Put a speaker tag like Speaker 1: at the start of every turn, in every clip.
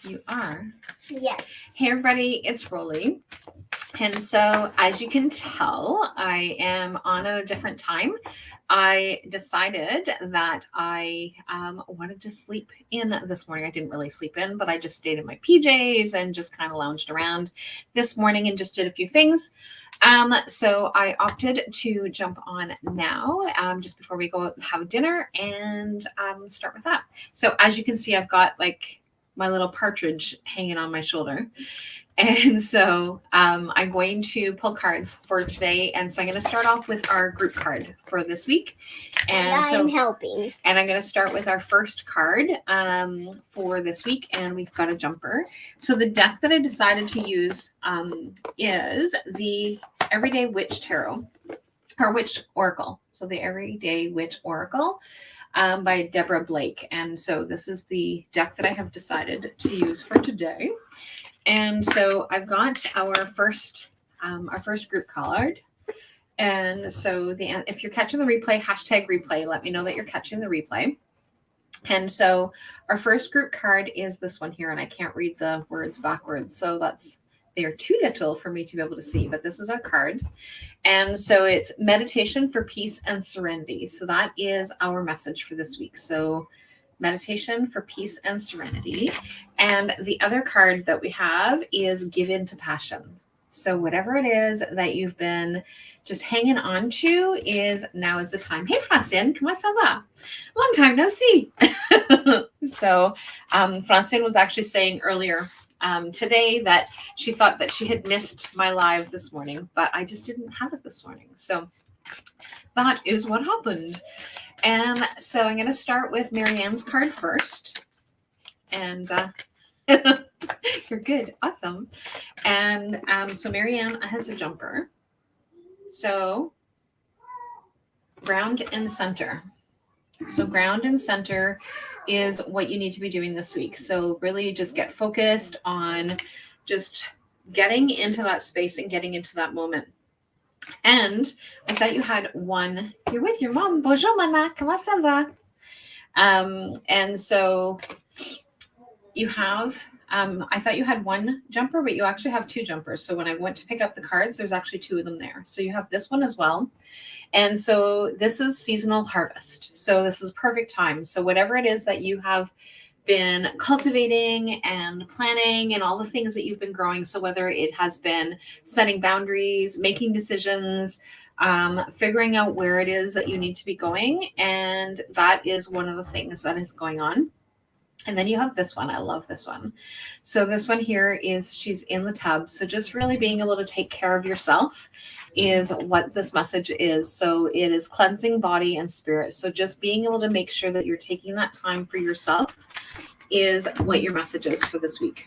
Speaker 1: You are?
Speaker 2: Yeah.
Speaker 1: Hey everybody, it's Rolly. And so as you can tell, I am on a different time. I decided that I wanted to sleep in this morning. I didn't really sleep in, but I just stayed in my PJs and just kind of lounged around this morning and just did a few things. So I opted to jump on now, just before we go out and have dinner and start with that. So as you can see, I've got like my little partridge hanging on my shoulder. And so I'm going to pull cards for today. And so I'm going to start off with our group card for this week.
Speaker 2: And I'm helping.
Speaker 1: And I'm going to start with our first card for this week. And we've got a jumper. So the deck that I decided to use is the Everyday Witch Tarot, or Witch Oracle. So the Everyday Witch Oracle by Deborah Blake. And so this is the deck that I have decided to use for today. And so I've got our first group card. And so if you're catching the replay, #replay, let me know that you're catching the replay. And so our first group card is this one here, and I can't read the words backwards. So they are too little for me to be able to see, but this is our card. And so it's meditation for peace and serenity. So that is our message for this week. So meditation for peace and serenity. And the other card that we have is give in to passion. So whatever it is that you've been just hanging on to, now is the time. Hey, Francine, comment ça va? Long time no see. So Francine was actually saying earlier today that she thought that she had missed my live this morning, but I just didn't have it this morning. So that is what happened. And so I'm going to start with Marianne's card first. And you're good. Awesome. And so Marianne has a jumper. So ground and center. So ground and center is what you need to be doing this week. So really just get focused on just getting into that space and getting into that moment. And I thought you had one. You're with your mom. Bonjour, Mana. Comment ça va? And so you have, I thought you had one jumper, but you actually have two jumpers. So when I went to pick up the cards, there's actually two of them there. So you have this one as well. And so this is seasonal harvest. So this is perfect time. So whatever it is that you have been cultivating and planning and all the things that you've been growing. So whether it has been setting boundaries, making decisions, figuring out where it is that you need to be going. And that is one of the things that is going on. And then you have this one. I love this one. So this one here is she's in the tub. So just really being able to take care of yourself is what this message is. So it is cleansing body and spirit. So just being able to make sure that you're taking that time for yourself is what your message is for this week,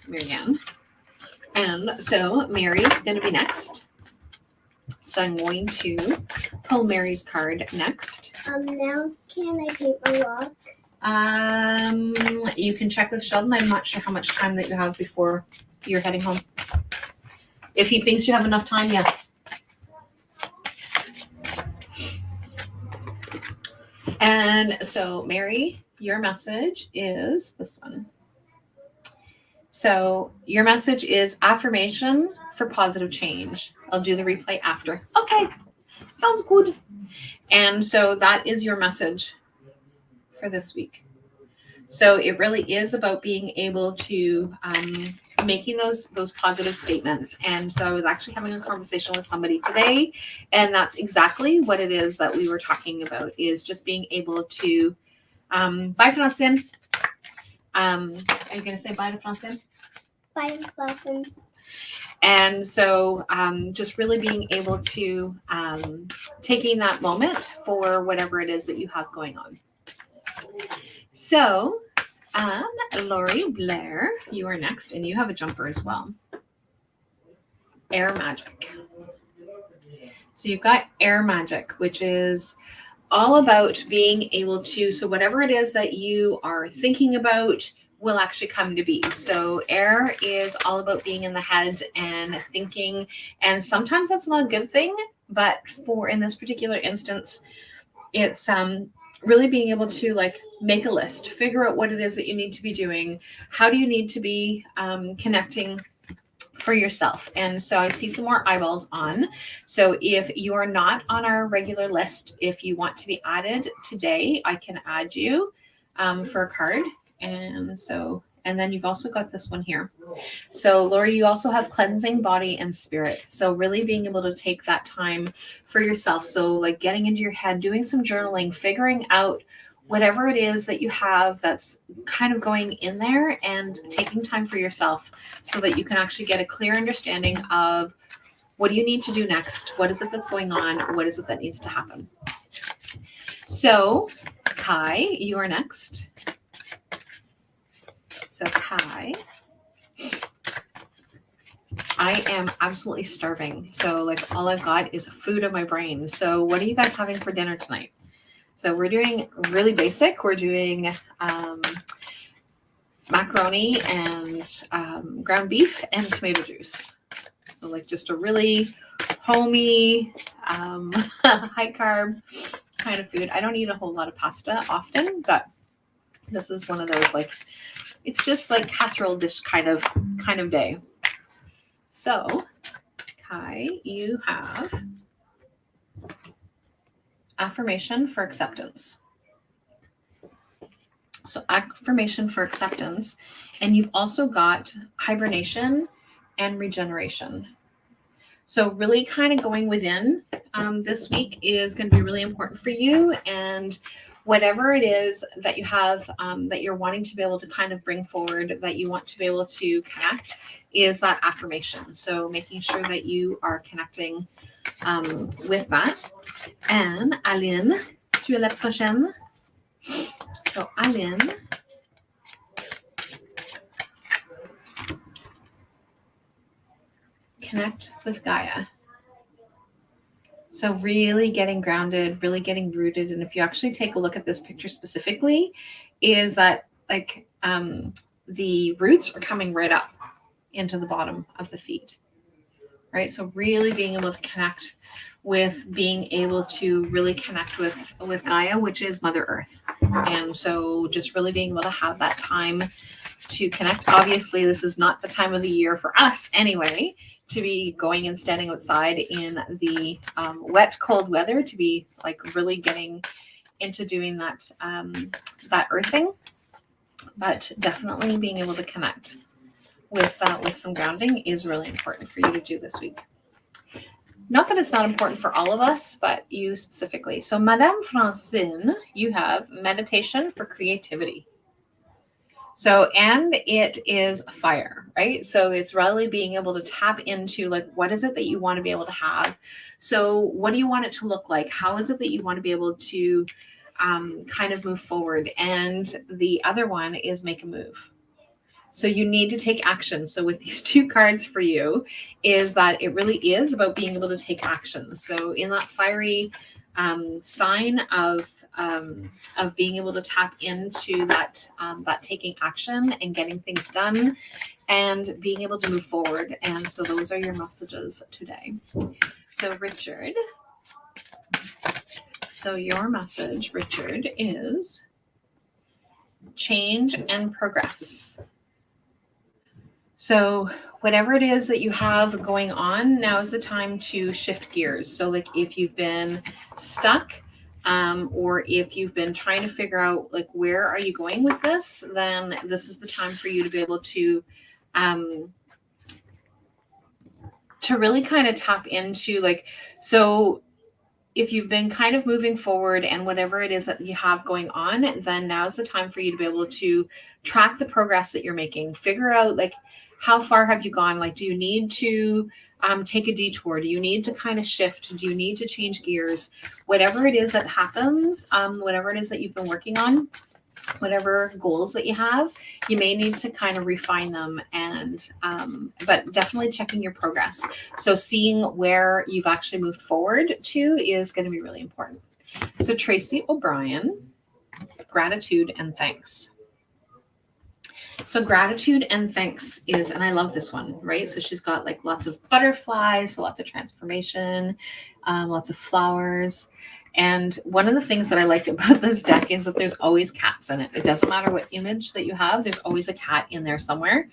Speaker 1: Marianne. And so Mary's going to be next. So I'm going to pull Mary's card next.
Speaker 2: Now can I take a walk?
Speaker 1: You can check with Sheldon. I'm not sure how much time that you have before you're heading home. If he thinks you have enough time, yes. And so, Mary, your message is this one. So your message is affirmation for positive change. I'll do the replay after. Okay, sounds good. And so that is your message for this week. So it really is about being able to making those positive statements. And so I was actually having a conversation with somebody today, and that's exactly what it is that we were talking about, is just being able to bye, Francine. Are you going to say bye to Francine?
Speaker 2: Bye, Allison.
Speaker 1: And so just really being able to taking that moment for whatever it is that you have going on. So, Lori Blair, you are next, and you have a jumper as well. Air Magic. So you've got Air Magic, which is all about being able to, so whatever it is that you are thinking about will actually come to be. So air is all about being in the head and thinking, and sometimes that's not a good thing, but for in this particular instance, it's really being able to like make a list, figure out what it is that you need to be doing. How do you need to be connecting for yourself? And so I see some more eyeballs on. So if you are not on our regular list, if you want to be added today, I can add you for a card. And then you've also got this one here. So Lori, you also have cleansing body and spirit. So really being able to take that time for yourself. So like getting into your head, doing some journaling, figuring out whatever it is that you have that's kind of going in there, and taking time for yourself so that you can actually get a clear understanding of what do you need to do next? What is it that's going on? What is it that needs to happen? So Kai, you are next. So Kai, I am absolutely starving. So like all I've got is food in my brain. So what are you guys having for dinner tonight? So we're doing really basic. We're doing macaroni and ground beef and tomato juice. So like just a really homey, high carb kind of food. I don't eat a whole lot of pasta often, but this is one of those like, it's just like casserole dish kind of day. So Kai, you have affirmation for acceptance. So affirmation for acceptance. And you've also got hibernation and regeneration. So really kind of going within this week is going to be really important for you. And whatever it is that you have that you're wanting to be able to kind of bring forward, that you want to be able to connect, is that affirmation. So making sure that you are connecting with that. And Aline, tu es la prochaine. So Aline, connect with Gaia. So really getting grounded, really getting rooted. And if you actually take a look at this picture specifically, is that like the roots are coming right up into the bottom of the feet, right? So really being able to connect with being able to really connect with Gaia, which is Mother Earth. And so just really being able to have that time to connect. Obviously, this is not the time of the year for us anyway, to be going and standing outside in the wet, cold weather, to be like really getting into doing that, that earthing, but definitely being able to connect with some grounding is really important for you to do this week. Not that it's not important for all of us, but you specifically. So Madame Francine, you have meditation for creativity. So, and it is fire, right? So it's really being able to tap into like, what is it that you want to be able to have? So what do you want it to look like? How is it that you want to be able to kind of move forward? And the other one is make a move. So you need to take action. So with these two cards for you is that it really is about being able to take action. So in that fiery sign of being able to tap into that taking action and getting things done and being able to move forward. And so those are your messages today. So Richard, so your message, Richard, is change and progress. So whatever it is that you have going on, now is the time to shift gears. So like if you've been stuck, or if you've been trying to figure out like where are you going with this, then this is the time for you to be able to really kind of tap into like, so if you've been kind of moving forward and whatever it is that you have going on, then now's the time for you to be able to track the progress that you're making, figure out like, how far have you gone? Like, do you need to take a detour? Do you need to kind of shift? Do you need to change gears? Whatever it is that happens, whatever it is that you've been working on, whatever goals that you have, you may need to kind of refine them, and but definitely checking your progress. So seeing where you've actually moved forward to is going to be really important. So Tracey O'Brien, gratitude and thanks. So gratitude and thanks is, and I love this one, right? So she's got like lots of butterflies, so lots of transformation, lots of flowers. And one of the things that I like about this deck is that there's always cats in it. It doesn't matter what image that you have, there's always a cat in there somewhere.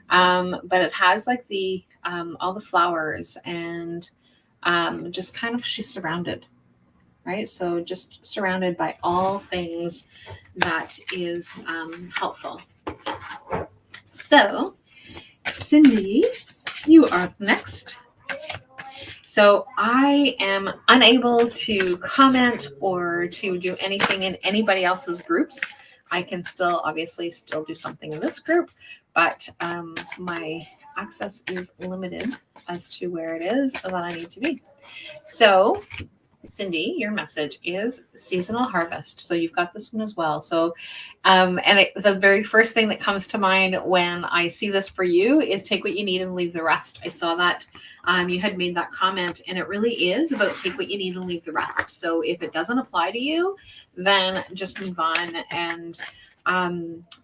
Speaker 1: But it has like the all the flowers and just kind of she's surrounded, right? So just surrounded by all things that is helpful. So, Cindy, you are next. So I am unable to comment or to do anything in anybody else's groups. I can still obviously still do something in this group, but my access is limited as to where it is that I need to be. So Cindy, your message is seasonal harvest. So you've got this one as well. So, the very first thing that comes to mind when I see this for you is take what you need and leave the rest. I saw that you had made that comment, and it really is about take what you need and leave the rest. So if it doesn't apply to you, then just move on. And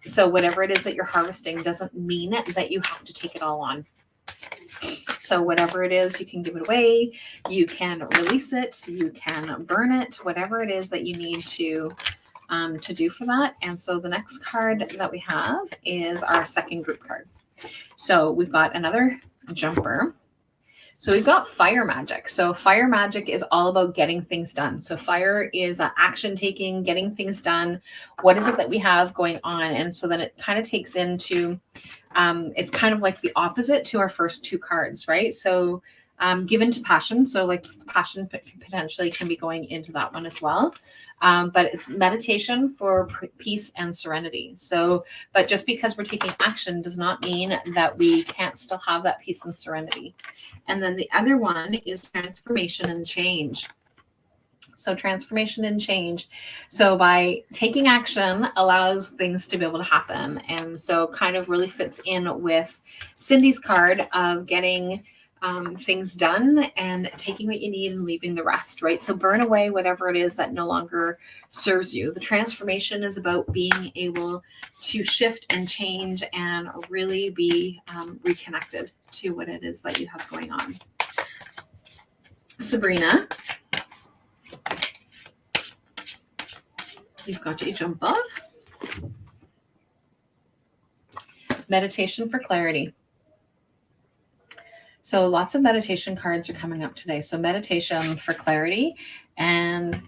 Speaker 1: so whatever it is that you're harvesting doesn't mean that you have to take it all on. So whatever it is, you can give it away, you can release it, you can burn it, whatever it is that you need to do for that. And so the next card that we have is our second group card. So we've got another jumper. So we've got fire magic. So fire magic is all about getting things done. So fire is action taking, getting things done. What is it that we have going on? And so then it kind of takes into it's kind of like the opposite to our first two cards, right? So given to passion. So like passion potentially can be going into that one as well. But it's meditation for peace and serenity. So, but just because we're taking action does not mean that we can't still have that peace and serenity. And then the other one is transformation and change. So transformation and change. So by taking action allows things to be able to happen. And so kind of really fits in with Cindy's card of getting things done and taking what you need and leaving the rest, right? So burn away whatever it is that no longer serves you. The transformation is about being able to shift and change and really be reconnected to what it is that you have going on. Sabrina, you've got a jumper. Meditation for clarity. So lots of meditation cards are coming up today. So meditation for clarity and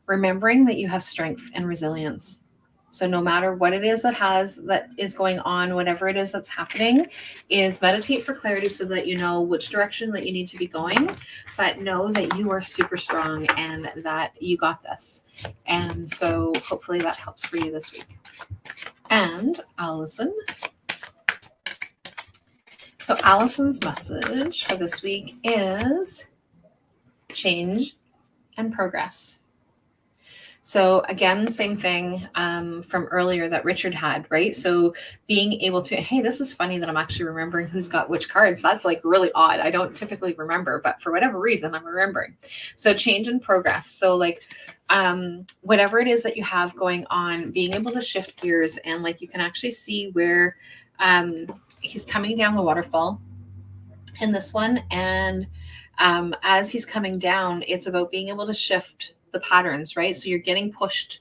Speaker 1: remembering that you have strength and resilience. So no matter what it is that is going on, whatever it is that's happening, is meditate for clarity so that you know which direction that you need to be going, but know that you are super strong and that you got this. And so hopefully that helps for you this week. And Allison. So Allison's message for this week is change and progress. So again, same thing from earlier that Richard had, right? So being able to, hey, this is funny that I'm actually remembering who's got which cards. That's like really odd. I don't typically remember, but for whatever reason, I'm remembering. So change and progress. So like whatever it is that you have going on, being able to shift gears and like you can actually see where he's coming down the waterfall in this one. And as he's coming down, it's about being able to shift the patterns, right? So you're getting pushed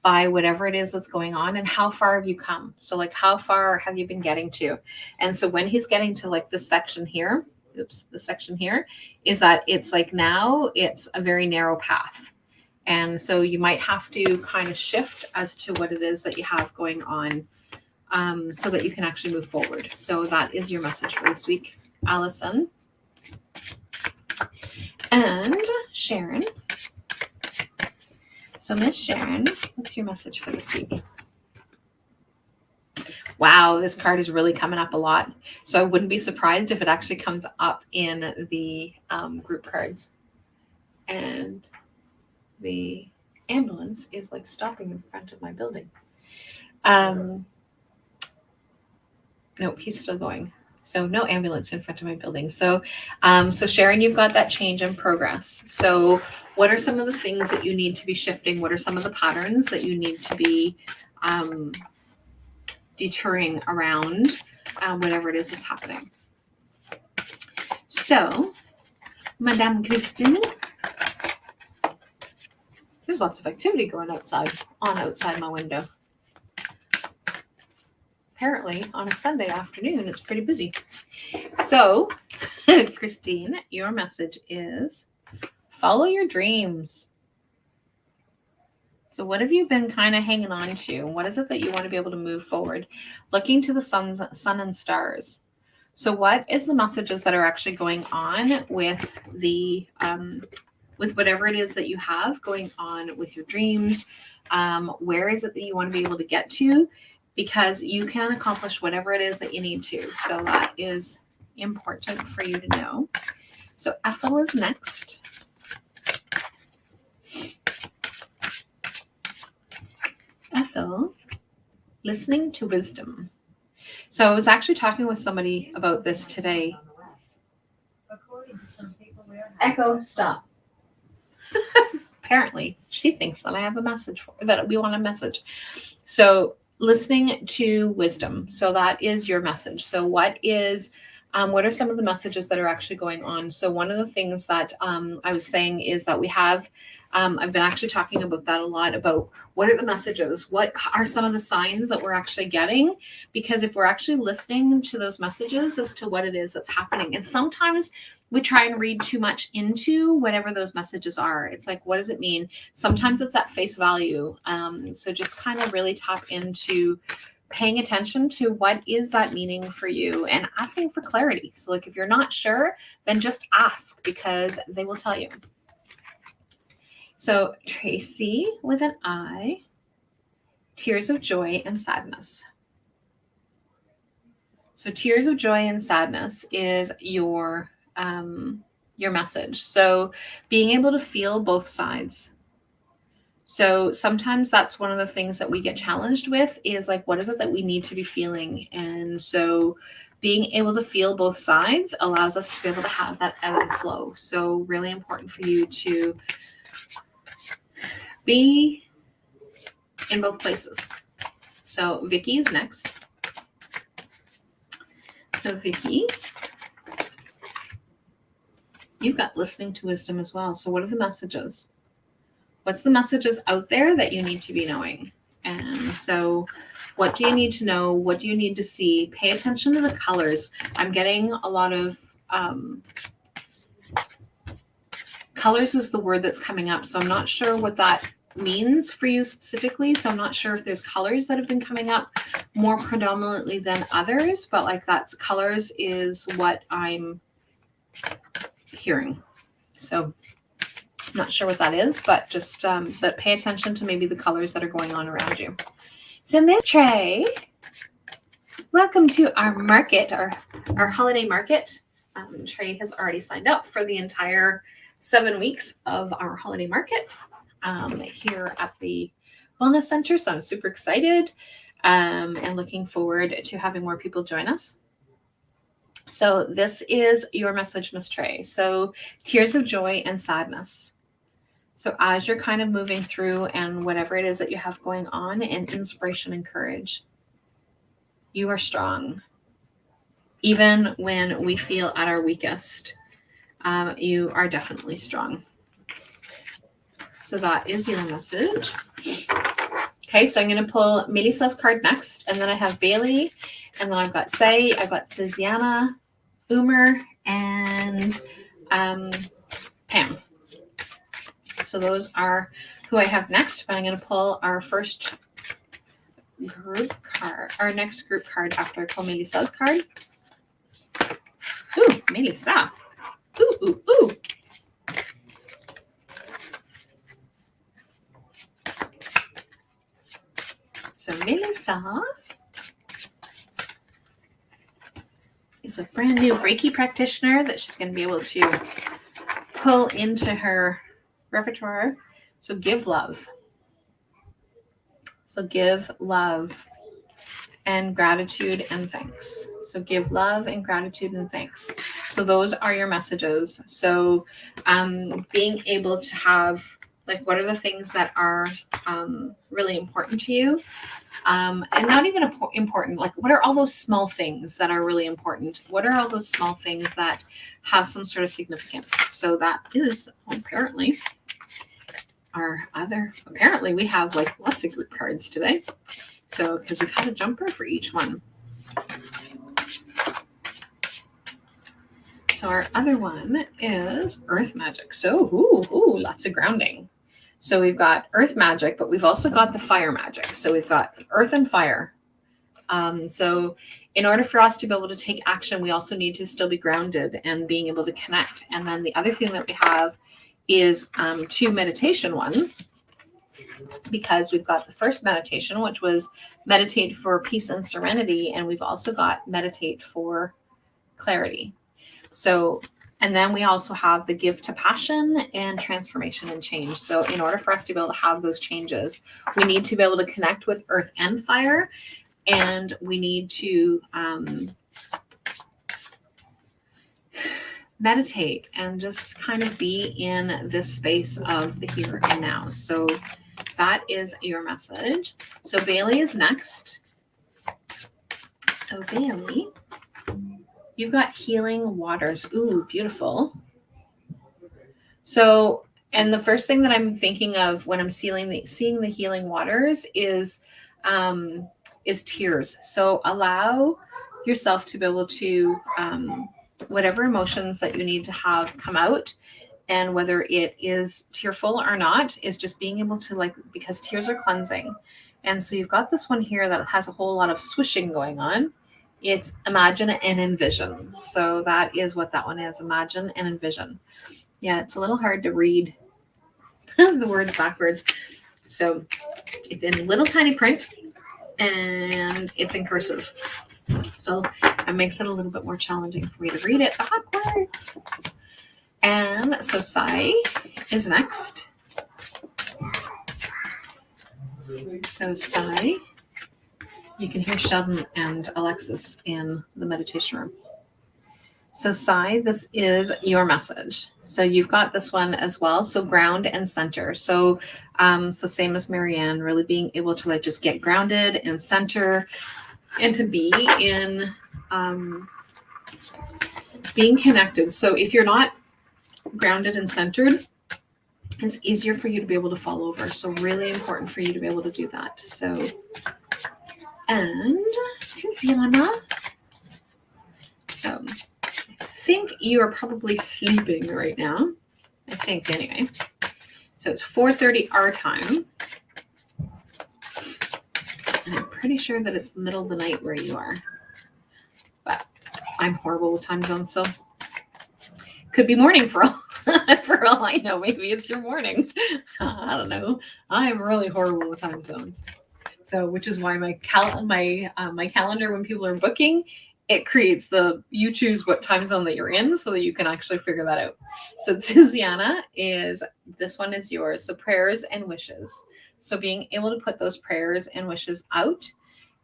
Speaker 1: by whatever it is that's going on and how far have you come? So like how far have you been getting to? And so when he's getting to like this section here, the section here is that it's like now it's a very narrow path. And so you might have to kind of shift as to what it is that you have going on so that you can actually move forward. So that is your message for this week, Allison. And Sharon. So Miss Sharon, what's your message for this week? Wow, this card is really coming up a lot. So I wouldn't be surprised if it actually comes up in the group cards. And the ambulance is like stopping in front of my building. Nope, he's still going. So no ambulance in front of my building. So, so Sharon, you've got that change in progress. So what are some of the things that you need to be shifting? What are some of the patterns that you need to be deterring around whatever it is that's happening? So, Madame Christine, There's lots of activity going outside my window. Apparently, on a Sunday afternoon, it's pretty busy. So, Christine, your message is follow your dreams. So what have you been kind of hanging on to? What is it that you want to be able to move forward? Looking to the sun and stars. So what is the messages that are actually going on with the with whatever it is that you have going on with your dreams? Where is it that you want to be able to get to? Because you can accomplish whatever it is that you need to. So that is important for you to know. So Ethel is next. Ethel, listening to wisdom. So I was actually talking with somebody about this today. Echo, stop. Apparently, she thinks that I have a message for that we want a message. So listening to wisdom. So that is your message. So what are some of the messages that are actually going on? So one of the things that I was saying is that we have, I've been actually talking about that a lot, about what are the messages? What are some of the signs that we're actually getting? Because if we're actually listening to those messages as to what it is that's happening, and sometimes we try and read too much into whatever those messages are. It's like, what does it mean? Sometimes it's at face value. So just kind of really tap into paying attention to what is that meaning for you and asking for clarity. So like, if you're not sure, then just ask, because they will tell you. So Tracey with an I, tears of joy and sadness. So tears of joy and sadness is your message. So being able to feel both sides. So sometimes that's one of the things that we get challenged with, is like, what is it that we need to be feeling? And so being able to feel both sides allows us to be able to have that ebb and flow. So really important for you to be in both places. So Vicky is next. So Vicky, you've got listening to wisdom as well. So what are the messages? What's the messages out there that you need to be knowing? And so what do you need to know? What do you need to see? Pay attention to the colors. I'm getting a lot of colors is the word that's coming up. So I'm not sure what that means for you specifically. So I'm not sure if there's colors that have been coming up more predominantly than others, but like that's colors is what I'm hearing. So I'm not sure what that is, but just but pay attention to maybe the colors that are going on around you. So Miss Trey, welcome to our market, our holiday market. Trey has already signed up for the entire 7 weeks of our holiday market here at the Wellness Center. So I'm super excited and looking forward to having more people join us. So this is your message, Miss Trey. So tears of joy and sadness. So as you're kind of moving through and whatever it is that you have going on, and inspiration and courage, you are strong. Even when we feel at our weakest, you are definitely strong. So that is your message. Okay, so I'm going to pull Melissa's card next, and then I have Bailey, and then I've got Say, I've got Susanna, Umer, and Pam. So those are who I have next, but I'm going to pull our first group card, our next group card after I pull Melissa's card. Ooh, Melissa. Ooh, ooh, ooh. So Melissa is a brand new Reiki practitioner that she's going to be able to pull into her repertoire. So give love. So give love and gratitude and thanks. So give love and gratitude and thanks. So those are your messages. So being able to have, like, what are the things that are really important to you? And not even important, like, what are all those small things that are really important? What are all those small things that have some sort of significance? So that is apparently our other, apparently we have like lots of group cards today. So, because we've had a jumper for each one. So our other one is Earth Magic. So, lots of grounding. So we've got Earth Magic, but we've also got the Fire Magic. So we've got Earth and Fire. So in order for us to be able to take action, we also need to still be grounded and being able to connect. And then the other thing that we have is 2 meditation ones, because we've got the first meditation, which was meditate for peace and serenity. And we've also got meditate for clarity. So, and then we also have the give to passion and transformation and change. So in order for us to be able to have those changes, we need to be able to connect with earth and fire. And we need to meditate and just kind of be in this space of the here and now. So that is your message. So Bailey is next. So Bailey, you've got healing waters. Ooh, beautiful. So, and the first thing that I'm thinking of when I'm seeing the healing waters is tears. So allow yourself to be able to, whatever emotions that you need to have come out, and whether it is tearful or not, is just being able to because tears are cleansing. And so you've got this one here that has a whole lot of swishing going on. It's imagine and envision. So that is what that one is. Imagine and envision. Yeah, it's a little hard to read the words backwards. So it's in little tiny print and it's in cursive. So it makes it a little bit more challenging for me to read it backwards. And so Sai is next. So Sai, you can hear Sheldon and Alexis in the meditation room. So Sai, this is your message. So you've got this one as well. So ground and center. So same as Marianne, really being able to just get grounded and center and to be in being connected. So if you're not grounded and centered, it's easier for you to be able to fall over. So really important for you to be able to do that. So, and Tiziana. So I think you are probably sleeping right now. I think anyway. So it's 4:30 our time. And I'm pretty sure that it's the middle of the night where you are. But I'm horrible with time zones, so could be morning for all I know. Maybe it's your morning. I don't know. I am really horrible with time zones. So, which is why my calendar, when people are booking, it creates you choose what time zone that you're in so that you can actually figure that out. So Tiziana this one is yours. So prayers and wishes. So being able to put those prayers and wishes out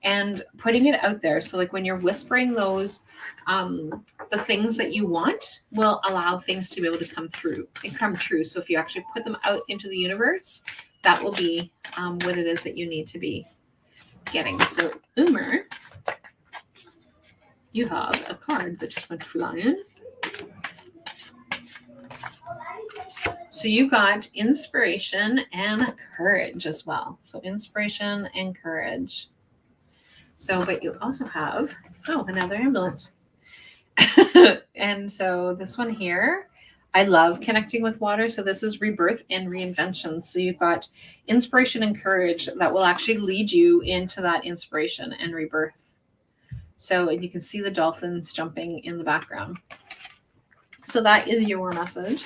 Speaker 1: and putting it out there. So when you're whispering those, the things that you want will allow things to be able to come true. So if you actually put them out into the universe, that will be what it is that you need to be getting. So Umer, you have a card that just went flying. So you got inspiration and courage as well. So inspiration and courage. So, but you also have, another ambulance. And so this one here, I love connecting with water. So this is rebirth and reinvention. So you've got inspiration and courage that will actually lead you into that inspiration and rebirth. So you can see the dolphins jumping in the background. So that is your message.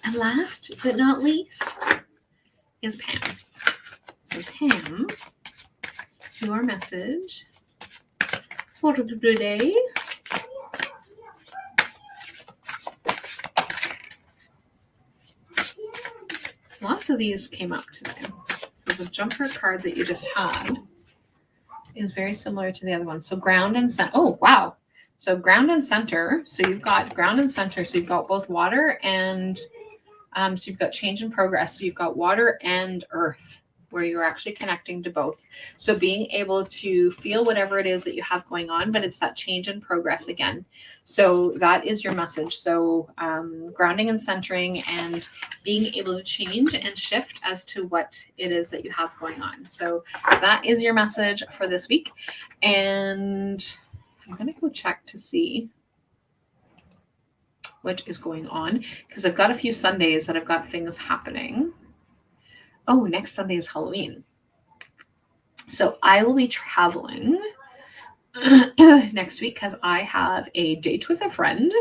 Speaker 1: And last but not least is Pam. So Pam, your message for today. Lots of these came up today. So the jumper card that you just had is very similar to the other one. So ground and center. Oh, wow. So ground and center. So you've got ground and center. So you've got both water and so you've got change and progress. So you've got water and earth. where you're actually connecting to both. So being able to feel whatever it is that you have going on, but it's that change and progress again. So that is your message. So grounding and centering and being able to change and shift as to what it is that you have going on. So that is your message for this week. And I'm going to go check to see what is going on, because I've got a few Sundays that I've got things happening. Oh, next Sunday is Halloween. So I will be traveling next week because I have a date with a friend.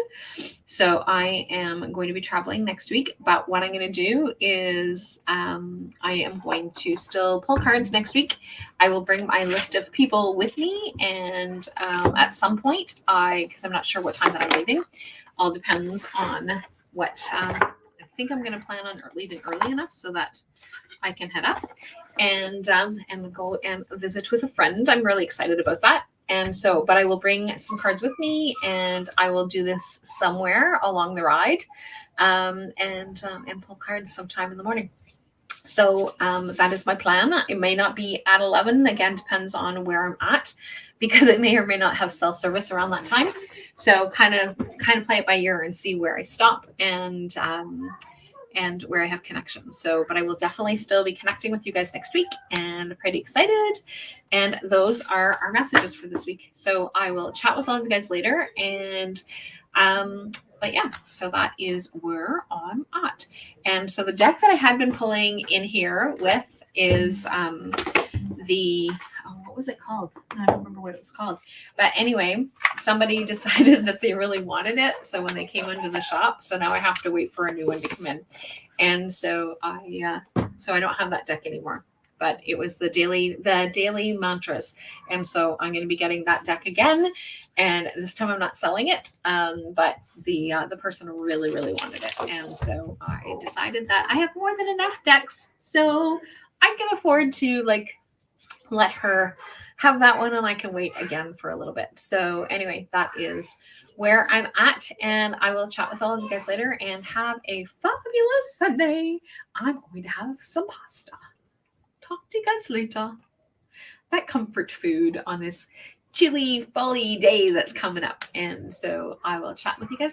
Speaker 1: So I am going to be traveling next week. But what I'm going to do is I am going to still pull cards next week. I will bring my list of people with me. And at some point, because I'm not sure what time that I'm leaving, all depends on what I think I'm going to plan on leaving early enough so that I can head up and go and visit with a friend. I'm really excited about that. And so, but I will bring some cards with me, and I will do this somewhere along the ride, and pull cards sometime in the morning. So that is my plan. It may not be at 11. Again, depends on where I'm at, because it may or may not have cell service around that time. So kind of play it by ear and see where I stop and where I have connections. So, but I will definitely still be connecting with you guys next week, and pretty excited. And those are our messages for this week. So I will chat with all of you guys later. And but yeah, so that is where I'm at. And so the deck that I had been pulling in here with is what was it called? I don't remember what it was called. But anyway, somebody decided that they really wanted it. So when they came into the shop, so now I have to wait for a new one to come in. And so I don't have that deck anymore. But it was the daily mantras. And so I'm going to be getting that deck again. And this time I'm not selling it. But the person really, really wanted it. And so I decided that I have more than enough decks. So I can afford to let her have that one, and I can wait again for a little bit. So anyway, that is where I'm at, and I will chat with all of you guys later and have a fabulous Sunday. I'm going to have some pasta. Talk to you guys later. That comfort food on this chilly, folly day that's coming up. And so I will chat with you guys